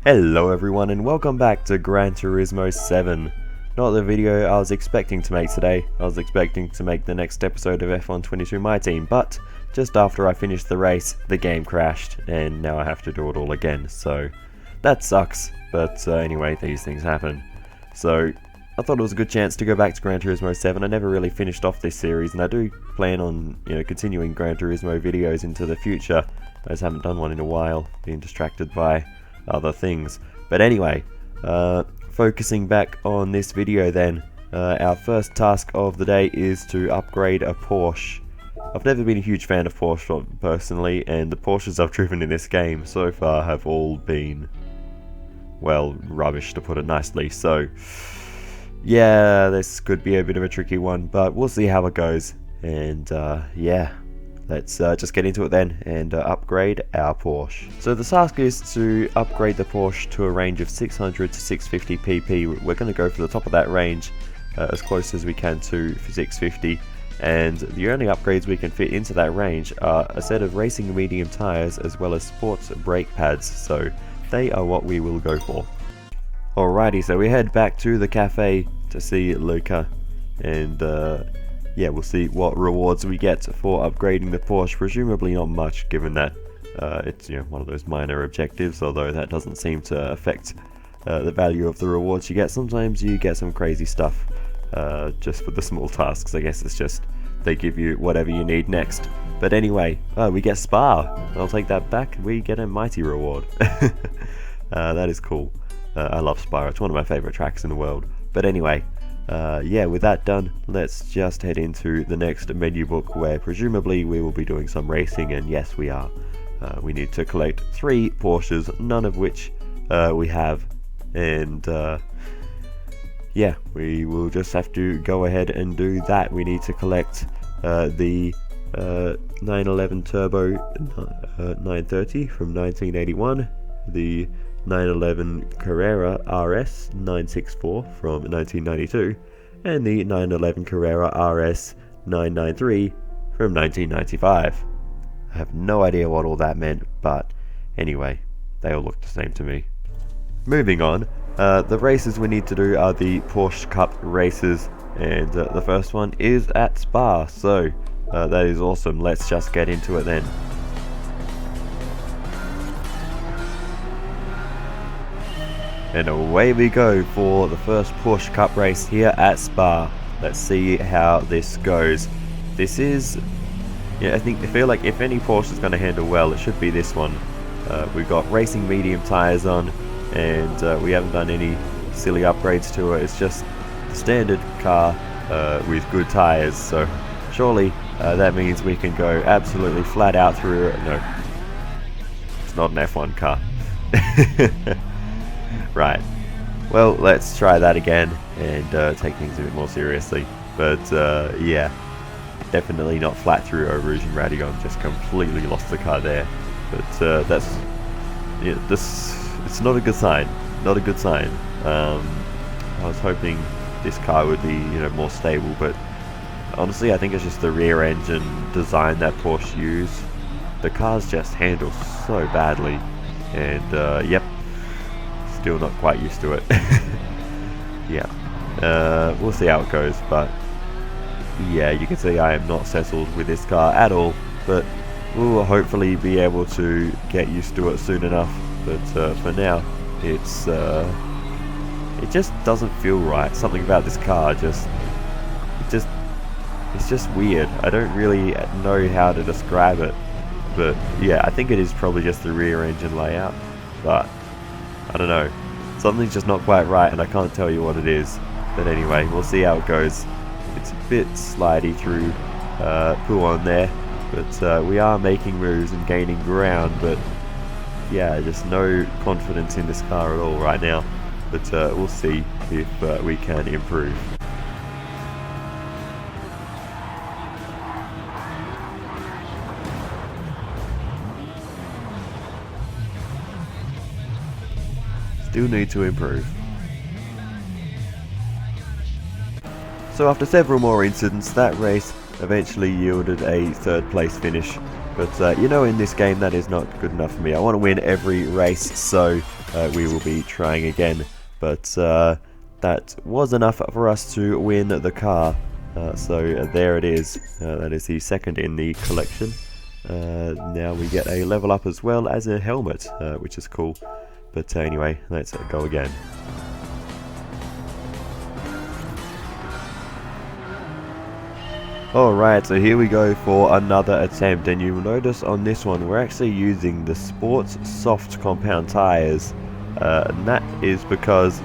Hello everyone and welcome back to Gran Turismo 7. Not the video I was expecting to make today. I was expecting to make the next episode of F1 22 My Team, but just after I finished the race, the game crashed and now I have to do it all again, so that sucks. But anyway, these things happen. So I thought it was a good chance to go back to Gran Turismo 7. I never really finished off this series and I do plan on continuing Gran Turismo videos into the future. I just haven't done one in a while, being distracted by other things. But anyway, focusing back on this video then, our first task of the day is to upgrade a Porsche. I've never been a huge fan of Porsche personally, and the Porsches I've driven in this game so far have all been, well, rubbish to put it nicely. So yeah, this could be a bit of a tricky one, but we'll see how it goes. And yeah, let's just get into it then and upgrade our Porsche. So the task is to upgrade the Porsche to a range of 600 to 650 pp. We're going to go for the top of that range, as close as we can to 650. And the only upgrades we can fit into that range are a set of racing medium tyres as well as sports brake pads. So they are what we will go for. Alrighty, so we head back to the cafe to see Luca, and yeah, we'll see what rewards we get for upgrading the Porsche. Presumably not much, given that it's one of those minor objectives, although that doesn't seem to affect the value of the rewards you get. Sometimes you get some crazy stuff just for the small tasks. I guess it's just they give you whatever you need next. But anyway, we get Spa. I'll take that back. We get a mighty reward. That is cool. I love Spa. It's one of my favorite tracks in the world. But anyway, yeah, with that done, let's just head into the next menu book, where presumably we will be doing some racing, and yes, we are. We need to collect 3 Porsches, none of which we have, and yeah, we will just have to go ahead and do that. We need to collect the 911 Turbo 930 from 1981, the 911 Carrera RS 964 from 1992, and the 911 Carrera RS 993 from 1995. I have no idea what all that meant, but anyway, they all look the same to me. Moving on, the races we need to do are the Porsche Cup Races, and the first one is at Spa, so that is awesome. Let's just get into it then. And away we go for the first Porsche Cup race here at Spa. Let's see how this goes. This is, yeah, I feel like if any Porsche is going to handle well, it should be this one. We've got racing medium tyres on, and we haven't done any silly upgrades to it. It's just the standard car with good tyres. So surely that means we can go absolutely flat out through it. No, it's not an F1 car. Right, well, let's try that again and take things a bit more seriously. But yeah, definitely not flat through Eau Rouge and Radillon, just completely lost the car there. But that's, yeah, it's not a good sign, not a good sign. I was hoping this car would be more stable, but honestly I think it's just the rear engine design that Porsche used. The cars just handle so badly, and yep, still not quite used to it. Yeah, we'll see how it goes, but yeah, you can see I am not settled with this car at all, but we'll hopefully be able to get used to it soon enough. But for now, it just doesn't feel right. Something about this car it's just weird. I don't really know how to describe it, but yeah, I think it is probably just the rear engine layout, but I don't know, something's just not quite right and I can't tell you what it is. But anyway, we'll see how it goes. It's a bit slidey through Pouhon there, but we are making moves and gaining ground, but yeah, just no confidence in this car at all right now. But we'll see if we can improve. Still need to improve. So after several more incidents, that race eventually yielded a 3rd place finish. But you know, in this game that is not good enough for me. I want to win every race, so we will be trying again. But that was enough for us to win the car. So there it is. That is the second in the collection. Now we get a level up as well as a helmet, which is cool. But anyway, let's go again. Alright, so here we go for another attempt, and you'll notice on this one we're actually using the Sports Soft Compound tyres, and that is because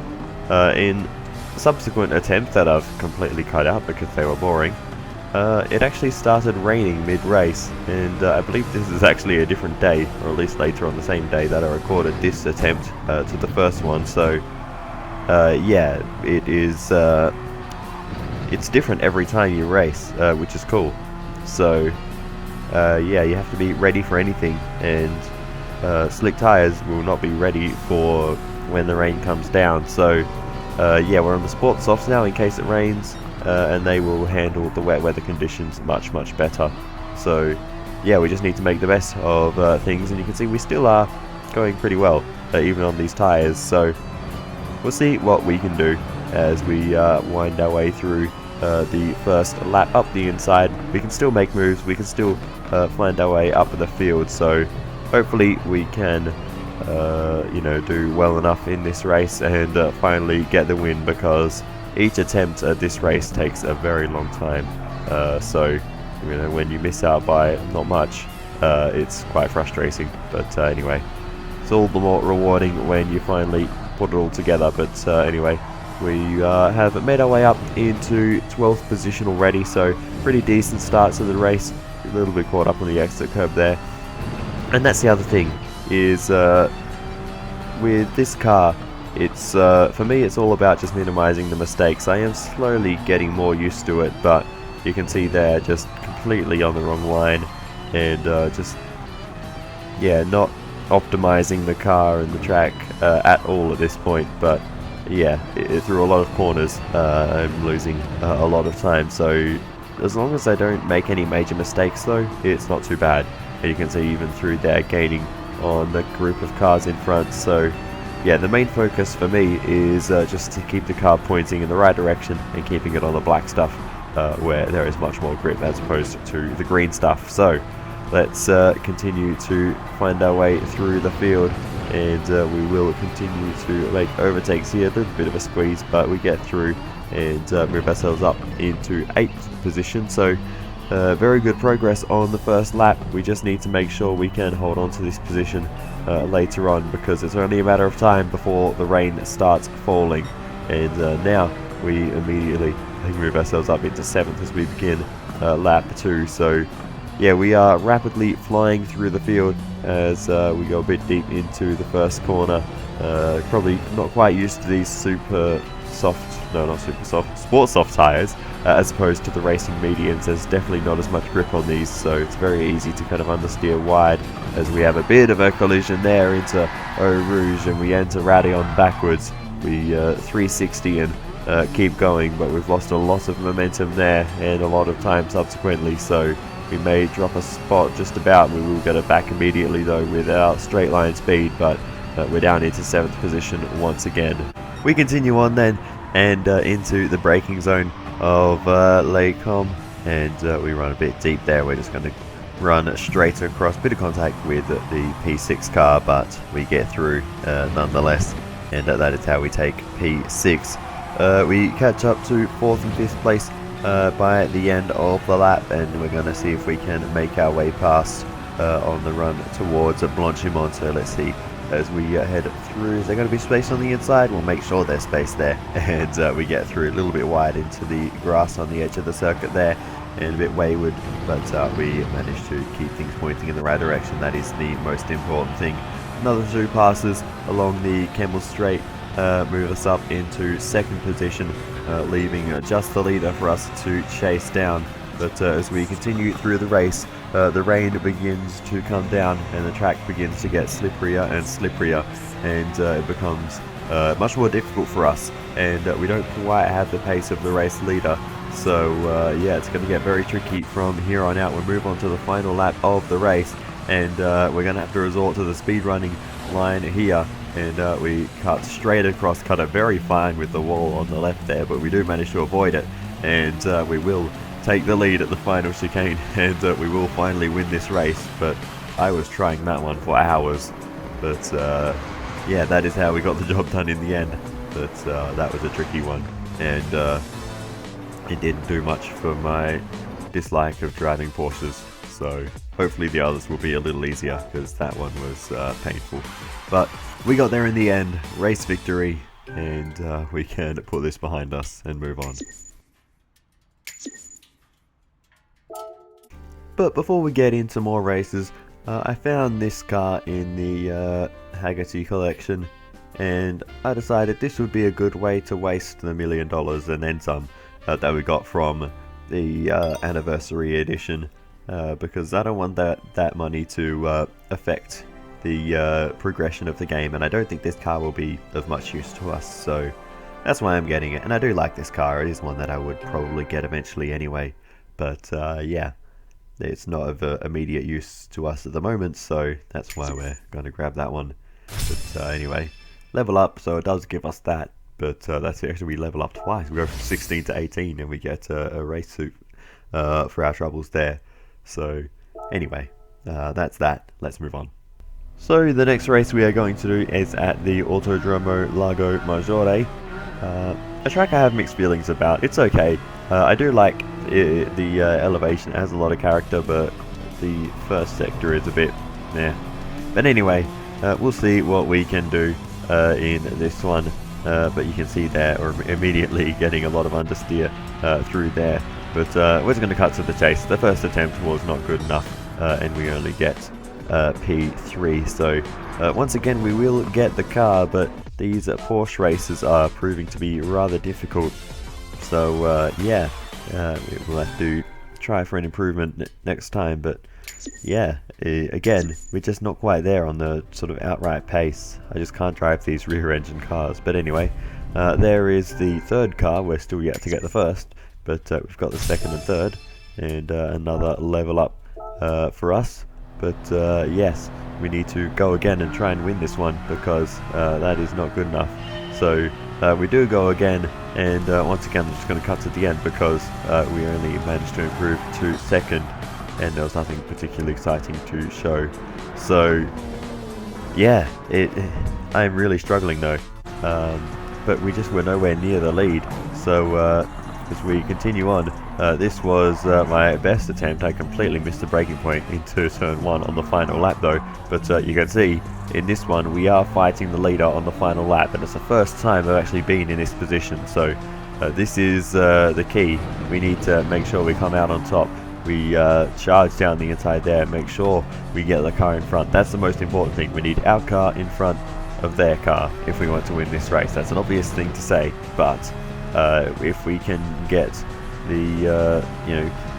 in subsequent attempts that I've completely cut out because they were boring, it actually started raining mid-race, and I believe this is actually a different day, or at least later on the same day that I recorded this attempt to the first one. So yeah, it is it's different every time you race, which is cool. So yeah, you have to be ready for anything, and slick tires will not be ready for when the rain comes down. So yeah, we're on the Sport Softs now in case it rains, and they will handle the wet weather conditions much better. So yeah, we just need to make the best of things, and you can see we still are going pretty well, even on these tires. So we'll see what we can do as we wind our way through the first lap up the inside. We can still make moves, we can still find our way up the field, so hopefully we can you know, do well enough in this race and finally get the win, because each attempt at this race takes a very long time. So you know, when you miss out by not much, it's quite frustrating. But anyway, it's all the more rewarding when you finally put it all together. But anyway, we have made our way up into 12th position already, so pretty decent start to the race. A little bit caught up on the exit curb there. And that's the other thing, is with this car, it's for me it's all about just minimizing the mistakes. I am slowly getting more used to it, but you can see there just completely on the wrong line, and just yeah, not optimizing the car and the track at all at this point. But yeah, through a lot of corners I'm losing a lot of time, so as long as I don't make any major mistakes though, it's not too bad. And you can see even through there gaining on the group of cars in front. So yeah, the main focus for me is just to keep the car pointing in the right direction and keeping it on the black stuff, where there is much more grip as opposed to the green stuff. So let's continue to find our way through the field, and we will continue to make overtakes here. A little bit of a squeeze, but we get through and move ourselves up into 8th position. So very good progress on the first lap. We just need to make sure we can hold on to this position later on, because it's only a matter of time before the rain starts falling. And now we immediately move ourselves up into 7th as we begin lap 2. So yeah, we are rapidly flying through the field as we go a bit deep into the first corner. Probably not quite used to these super soft, no, not super soft, sport soft tires, as opposed to the racing mediums. There's definitely not as much grip on these, so it's very easy to kind of understeer wide, as we have a bit of a collision there into Eau Rouge, and we enter Radion backwards. We 360 and keep going, but we've lost a lot of momentum there and a lot of time subsequently, so we may drop a spot just about. We will get it back immediately though with our straight line speed, but we're down into 7th position once again. We continue on then, and into the braking zone of Les Combes, and we run a bit deep there. We're just going to run straight across, bit of contact with the P6 car, but we get through nonetheless, and that is how we take P6. We catch up to 4th and 5th place by the end of the lap, and we're going to see if we can make our way past on the run towards Blanchimont. So let's see as we head through. Is there going to be space on the inside? We'll make sure there's space there, and we get through a little bit wide into the grass on the edge of the circuit there, and a bit wayward, but we managed to keep things pointing in the right direction. That is the most important thing. Another 2 passes along the Kemmel Straight move us up into 2nd position, leaving just the leader for us to chase down. But as we continue through the race, the rain begins to come down, and the track begins to get slipperier and slipperier, and it becomes much more difficult for us, and we don't quite have the pace of the race leader, So yeah, it's going to get very tricky from here on out. We'll move on to the final lap of the race, and we're going to have to resort to the speed running line here, and we cut straight across, cut it very fine with the wall on the left there, but we do manage to avoid it, and we will take the lead at the final chicane, and we will finally win this race. But I was trying that one for hours, but yeah, that is how we got the job done in the end. But that was a tricky one, and it didn't do much for my dislike of driving Porsches, so hopefully the others will be a little easier, because that one was painful. But we got there in the end, race victory, and we can put this behind us and move on. But before we get into more races, I found this car in the Haggerty collection, and I decided this would be a good way to waste the $1 million and then some that we got from the anniversary edition, because I don't want that money to affect the progression of the game, and I don't think this car will be of much use to us, so that's why I'm getting it. And I do like this car. It is one that I would probably get eventually anyway, but yeah, it's not of immediate use to us at the moment, so that's why we're going to grab that one. But anyway, level up, so it does give us that. But that's actually, we level up twice. We go from 16 to 18 and we get a race suit for our troubles there. So anyway, that's that. Let's move on. So the next race we are going to do is at the Autodromo Lago Maggiore. A track I have mixed feelings about. It's okay. I do like the elevation. It has a lot of character, but the first sector is a bit meh. But anyway, we'll see what we can do in this one. But you can see there, we're immediately getting a lot of understeer through there. But we're just going to cut to the chase. The first attempt was not good enough, and we only get P3. So once again, we will get the car, but these Porsche races are proving to be rather difficult. So yeah, we'll have to try for an improvement next time. But yeah, again, we're just not quite there on the sort of outright pace. I just can't drive these rear engine cars. But anyway, there is the third car. We're still yet to get the first, but we've got the second and third, and another level up for us. But yes, we need to go again and try and win this one, because that is not good enough. So we do go again, and once again I'm just going to cut to the end, because we only managed to improve to second, and there was nothing particularly exciting to show. So yeah, I'm really struggling though, but we just were nowhere near the lead. So as we continue on, this was my best attempt. I completely missed the braking point into turn 1 on the final lap though, but you can see in this one we are fighting the leader on the final lap, and it's the first time I've actually been in this position. So this is the key. We need to make sure we come out on top. We charge down the inside there, make sure we get the car in front. That's the most important thing. We need our car in front of their car if we want to win this race. That's an obvious thing to say, but if we can get the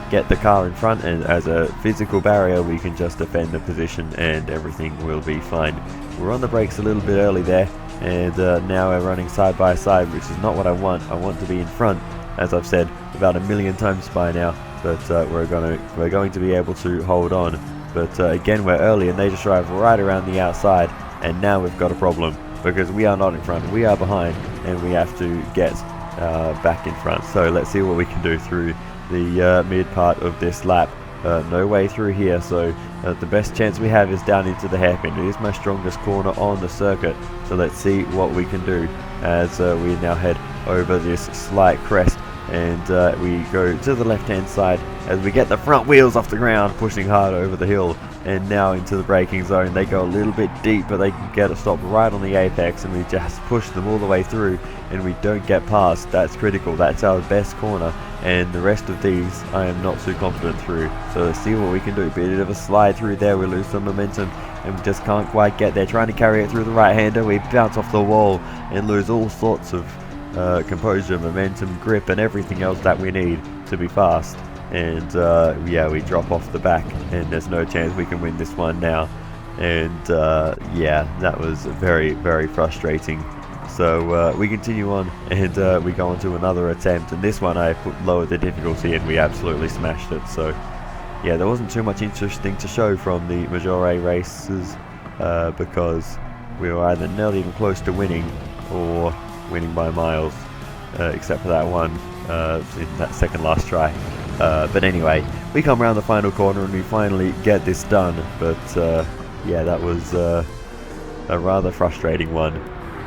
get the car in front, and as a physical barrier we can just defend the position, and everything will be fine. We're on the brakes a little bit early there, and now we're running side by side, which is not what I want. I want to be in front, as I've said about 1,000,000 times by now. But we're going to be able to hold on. But again, we're early, and they just drive right around the outside, and now we've got a problem, because we are not in front, we are behind, and we have to get back in front. So let's see what we can do through the mid part of this lap. No way through here, so the best chance we have is down into the hairpin. It is my strongest corner on the circuit, so let's see what we can do as we now head over this slight crest, and we go to the left hand side as we get the front wheels off the ground, pushing hard over the hill, and now into the braking zone. They go a little bit deep, but they can get a stop right on the apex, and we just push them all the way through, and we don't get past. That's critical. That's our best corner, and the rest of these I am not too confident through. So let's see what we can do. Bit of a slide through there, we lose some momentum, and we just can't quite get there. Trying to carry it through the right hander, we bounce off the wall and lose all sorts of composure, momentum, grip, and everything else that we need to be fast. And yeah, we drop off the back, and there's no chance we can win this one now. And yeah, that was very, very frustrating. So we continue on, and we go on to another attempt, and this one I lowered the difficulty and we absolutely smashed it. So yeah, there wasn't too much interesting to show from the Majore races, because we were either not even close to winning or winning by miles, except for that one in that second last try. But anyway, we come around the final corner and we finally get this done, but yeah, that was a rather frustrating one,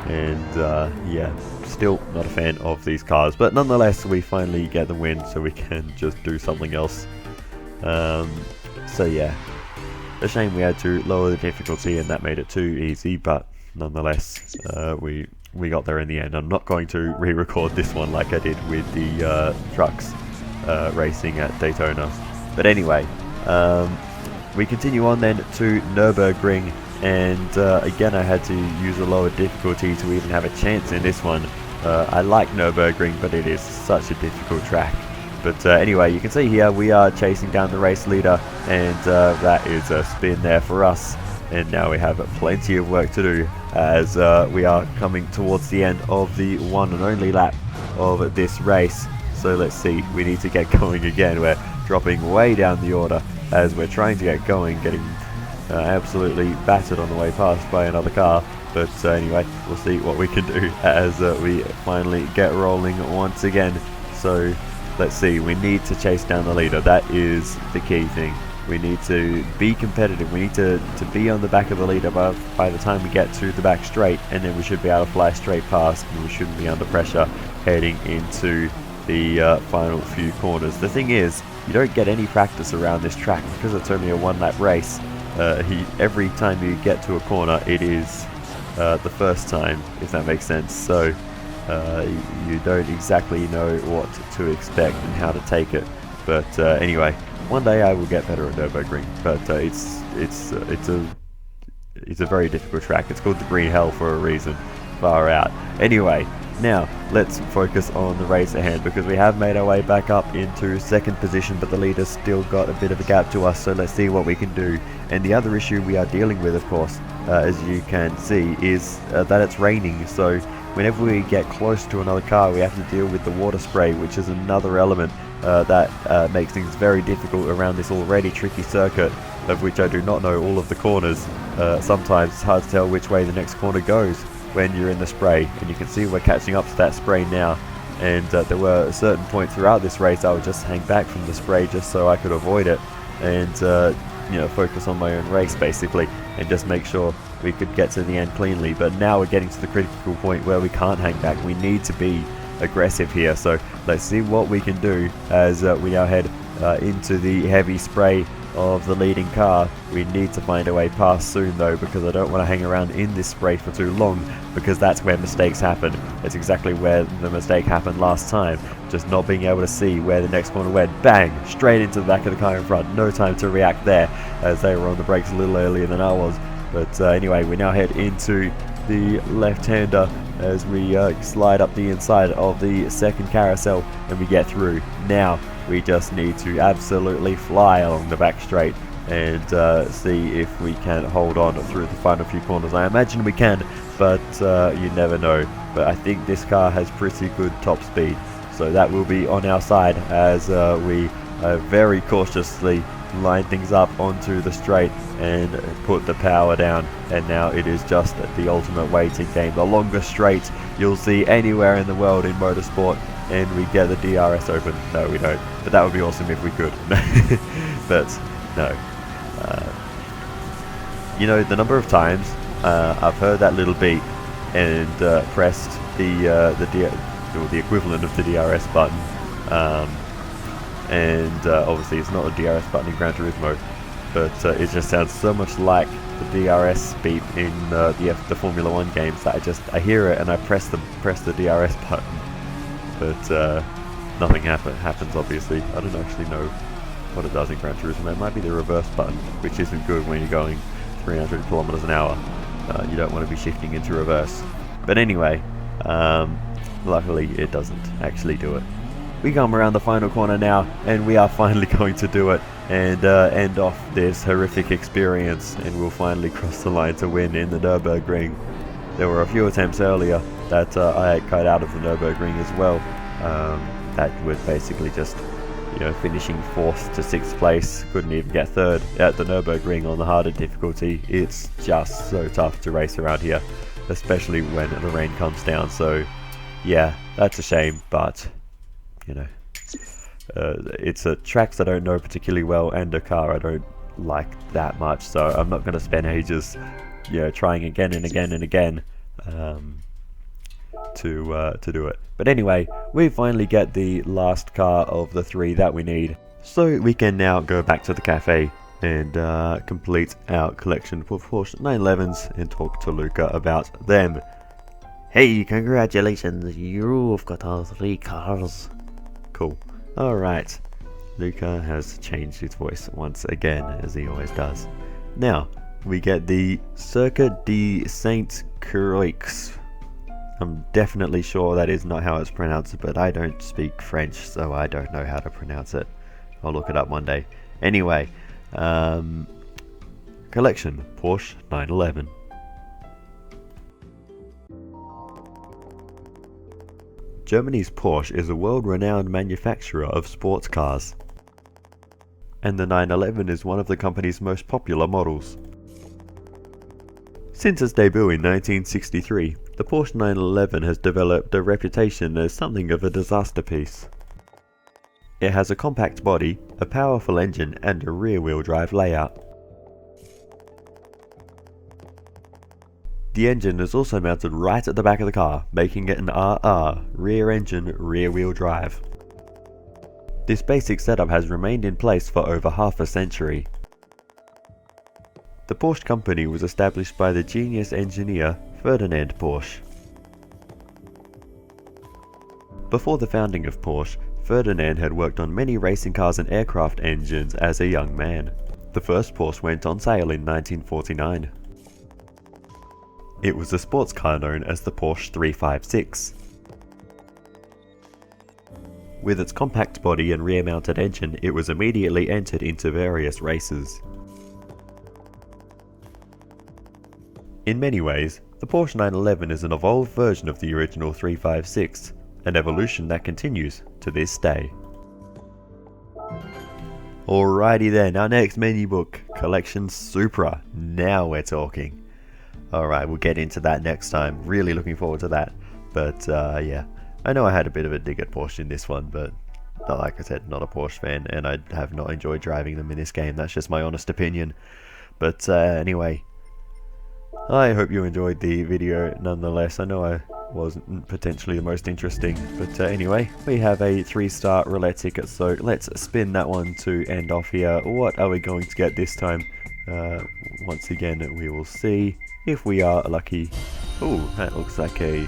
and yeah, still not a fan of these cars, but nonetheless we finally get the win, so we can just do something else. So yeah, a shame we had to lower the difficulty and that made it too easy, but nonetheless we got there in the end. I'm not going to re-record this one like I did with the trucks racing at Daytona. But anyway, we continue on then to Nurburgring, and again I had to use a lower difficulty to even have a chance in this one. I like Nurburgring, but it is such a difficult track. But anyway, you can see here we are chasing down the race leader, and that is a spin there for us. And now we have plenty of work to do as we are coming towards the end of the one and only lap of this race. So let's see, we need to get going again. We're dropping way down the order as we're trying to get going, getting absolutely battered on the way past by another car. But anyway, we'll see what we can do as we finally get rolling once again. So let's see, we need to chase down the leader. That is the key thing. We need to be competitive. We need to be on the back of the leader by the time we get to the back straight, and then we should be able to fly straight past, and we shouldn't be under pressure heading into the final few corners. The thing is, you don't get any practice around this track because it's only a one-lap race. Every time you get to a corner, it is the first time, if that makes sense. So you don't exactly know what to expect and how to take it. But anyway, one day I will get better at Nurburgring. But it's a very difficult track. It's called the Green Hell for a reason. Far out. Anyway, now let's focus on the race ahead, because we have made our way back up into second position, but the leader's still got a bit of a gap to us. So let's see what we can do. And the other issue we are dealing with, of course, as you can see, is that it's raining. So whenever we get close to another car, we have to deal with the water spray, which is another element that makes things very difficult around this already tricky circuit, of which I do not know all of the corners. Sometimes it's hard to tell which way the next corner goes when you're in the spray, and you can see we're catching up to that spray now. And there were certain points throughout this race I would just hang back from the spray just so I could avoid it, and you know, focus on my own race basically, and just make sure we could get to the end cleanly. But now we're getting to the critical point where we can't hang back. We need to be aggressive here. So let's see what we can do as we now head into the heavy spray of the leading car. We need to find a way past soon though, because I don't want to hang around in this spray for too long, because that's where mistakes happen. It's exactly where the mistake happened last time, just not being able to see where the next corner went. Bang! Straight into the back of the car in front. No time to react there, as they were on the brakes a little earlier than I was. But anyway, we now head into the left-hander as we slide up the inside of the second carousel, and we get through. Now we just need to absolutely fly along the back straight and see if we can hold on through the final few corners. I imagine we can, but you never know. But I think this car has pretty good top speed, so that will be on our side as we very cautiously line things up onto the straight and put the power down. And now it is just the ultimate waiting game. The longest straight you'll see anywhere in the world in motorsport, and we get the DRS open. No, we don't, but that would be awesome if we could. But no. You know, the number of times I've heard that little beep and pressed the equivalent of the DRS button, and obviously it's not a DRS button in Gran Turismo, but it just sounds so much like the DRS beep in the Formula 1 games that I hear it and I press the DRS button, but nothing happens obviously. I don't actually know what it does in Gran Turismo. It might be the reverse button, which isn't good when you're going 300 kilometers an hour. You don't want to be shifting into reverse. But anyway, luckily it doesn't actually do it. We come around the final corner now, and we are finally going to do it and end off this horrific experience, and we'll finally cross the line to win in the Nurburgring. There were a few attempts earlier that I cut out of the Nurburgring as well. That was basically just, finishing 4th to 6th place. Couldn't even get 3rd at the Nurburgring on the harder difficulty. It's just so tough to race around here, especially when the rain comes down. So yeah, that's a shame, but it's a tracks I don't know particularly well, and a car I don't like that much, so I'm not going to spend ages trying again and again and again to do it. But anyway, we finally get the last car of the 3 that we need, so we can now go back to the cafe and complete our collection for Porsche 911s and talk to Luca about them. Hey, congratulations, you've got all 3 cars. Cool. Alright, Luca has changed his voice once again, as he always does. Now, we get the Circuit de Saint-Croix. I'm definitely sure that is not how it's pronounced, but I don't speak French, so I don't know how to pronounce it. I'll look it up one day. Anyway, collection, Porsche 911. Germany's Porsche is a world-renowned manufacturer of sports cars, and the 911 is one of the company's most popular models. Since its debut in 1963, the Porsche 911 has developed a reputation as something of a disaster piece. It has a compact body, a powerful engine, and a rear-wheel drive layout. The engine is also mounted right at the back of the car, making it an RR, rear engine, rear wheel drive. This basic setup has remained in place for over half a century. The Porsche company was established by the genius engineer Ferdinand Porsche. Before the founding of Porsche, Ferdinand had worked on many racing cars and aircraft engines as a young man. The first Porsche went on sale in 1949. It was a sports car known as the Porsche 356. With its compact body and rear-mounted engine, it was immediately entered into various races. In many ways, the Porsche 911 is an evolved version of the original 356, an evolution that continues to this day. Alrighty then, our next menu book, Collection Supra. Now we're talking. Alright, we'll get into that next time. Really looking forward to that. But yeah, I know I had a bit of a dig at Porsche in this one, but like I said, not a Porsche fan, and I have not enjoyed driving them in this game. That's just my honest opinion. But anyway, I hope you enjoyed the video nonetheless. I know I wasn't potentially the most interesting, but anyway, we have a 3-star roulette ticket, so let's spin that one to end off here. What are we going to get this time? Once again, we will see if we are lucky. Oh, that looks like a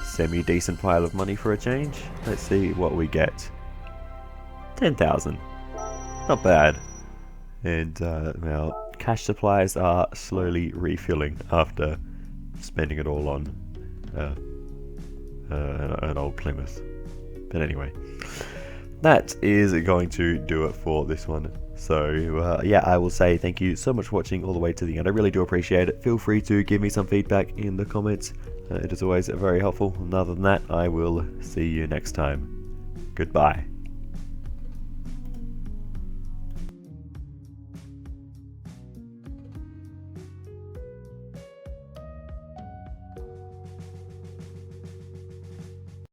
semi-decent pile of money for a change. Let's see what we get. 10,000. Not bad. And, well, cash supplies are slowly refilling after spending it all on an old Plymouth. But anyway, that is going to do it for this one. So yeah, I will say thank you so much for watching all the way to the end. I really do appreciate it. Feel free to give me some feedback in the comments. It is always very helpful. And other than that, I will see you next time. Goodbye.